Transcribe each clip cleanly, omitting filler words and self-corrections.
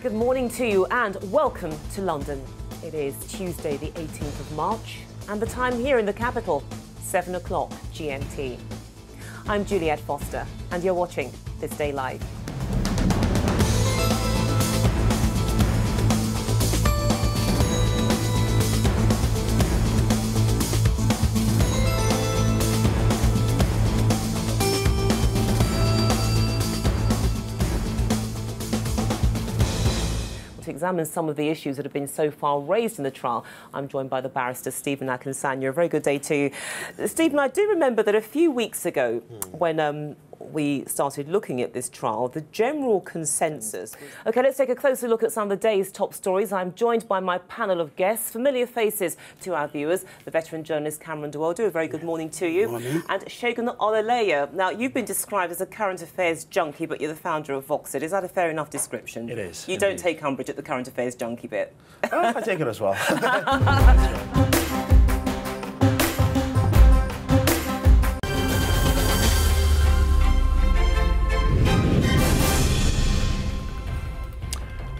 good morning to you and welcome to London. It is Tuesday the 18th of March and the time here in the capital, 7 o'clock GMT. I'm Juliette Foster and you're watching This Day Live. To examine some of the issues that have been so far raised in the trial, I'm joined by the barrister Stephen Akinsanya. A very good day to you. Stephen, I do remember that a few weeks ago when we started looking at this trial, the general consensus... OK, let's take a closer look at some of the day's top stories. I'm joined by my panel of guests, familiar faces to our viewers, the veteran journalist Cameron Dualdo. A very good morning to you. Morning. And Segun Olaleya. Now, you've been described as a current affairs junkie, but you're the founder of Voxit. Is that a fair enough description? It is. You don't take umbrage at the current affairs junkie bit? I take it as well.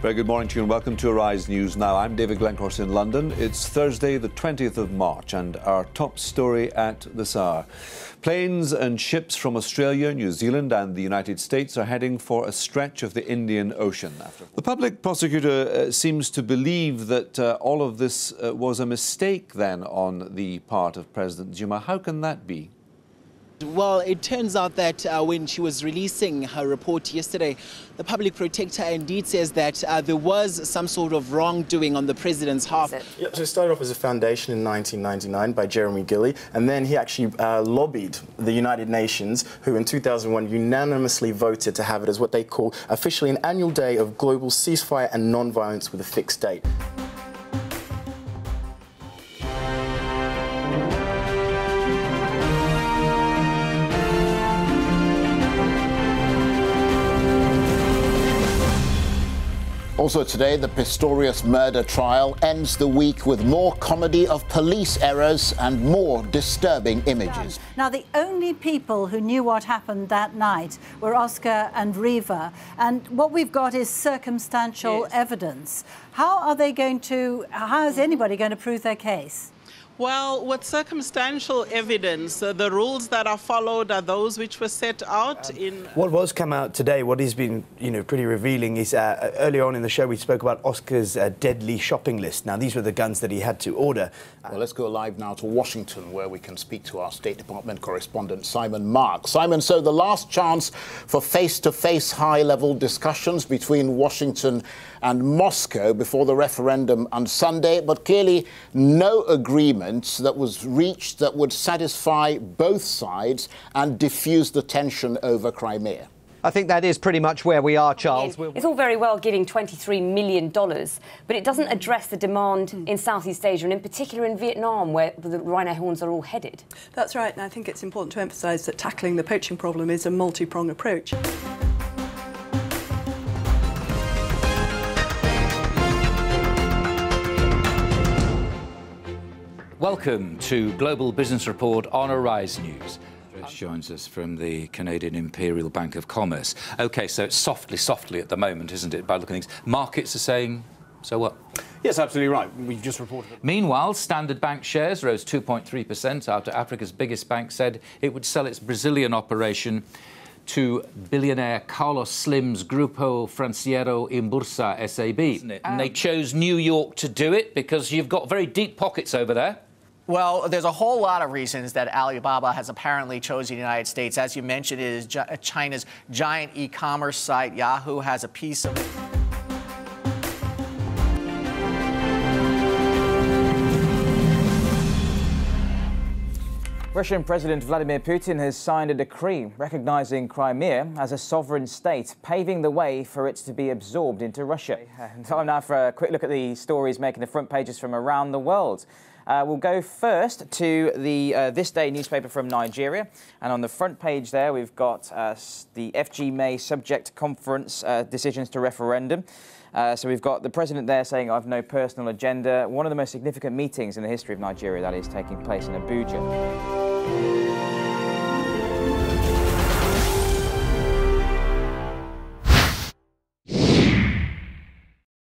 Very good morning to you and welcome to Arise News Now. I'm David Glencorse in London. It's Thursday, the 20th of March, and our top story at this hour. Planes and ships from Australia, New Zealand and the United States are heading for a stretch of the Indian Ocean. The public prosecutor seems to believe that all of this was a mistake then on the part of President Zuma. How can that be? Well, it turns out that when she was releasing her report yesterday, the public protector indeed says that there was some sort of wrongdoing on the president's half. Yeah, so it started off as a foundation in 1999 by Jeremy Gilley, and then he actually lobbied the United Nations, who in 2001 unanimously voted to have it as what they call officially an annual day of global ceasefire and non-violence with a fixed date. Also today, the Pistorius murder trial ends the week with more comedy of police errors and more disturbing images. Now, the only people who knew what happened that night were Oscar and Riva, and what we've got is circumstantial evidence. How is anybody going to prove their case? Well, with circumstantial evidence, the rules that are followed are those which were set out in... What was come out today, what has been, pretty revealing is earlier on in the show we spoke about Oscar's deadly shopping list. Now, these were the guns that he had to order. Well, let's go live now to Washington, where we can speak to our State Department correspondent, Simon Mark. Simon, so the last chance for face-to-face high-level discussions between Washington and Moscow before the referendum on Sunday, but clearly no agreement that was reached that would satisfy both sides and diffuse the tension over Crimea. I think that is pretty much where we are, Charles. It's all very well giving $23 million, but it doesn't address the demand in Southeast Asia and in particular in Vietnam, where the rhino horns are all headed. That's right, and I think it's important to emphasise that tackling the poaching problem is a multi-pronged approach. Welcome to Global Business Report on Arise News. Joins us from the Canadian Imperial Bank of Commerce. OK, so it's softly at the moment, isn't it, by looking at things? Markets are saying, so what? Yes, absolutely right. We've just reported it. Meanwhile, Standard Bank shares rose 2.3% after Africa's biggest bank said it would sell its Brazilian operation to billionaire Carlos Slim's Grupo Financiero Imbursa SAB. And they chose New York to do it because you've got very deep pockets over there. Well, there's a whole lot of reasons that Alibaba has apparently chosen the United States. As you mentioned, it is China's giant e-commerce site. Yahoo has a piece of it. Russian President Vladimir Putin has signed a decree recognizing Crimea as a sovereign state, paving the way for it to be absorbed into Russia. Time now for a quick look at the stories making the front pages from around the world. We'll go first to the This Day newspaper from Nigeria. And on the front page there, we've got the FG May subject conference decisions to referendum. So we've got the president there saying, I've no personal agenda. One of the most significant meetings in the history of Nigeria, that is taking place in Abuja.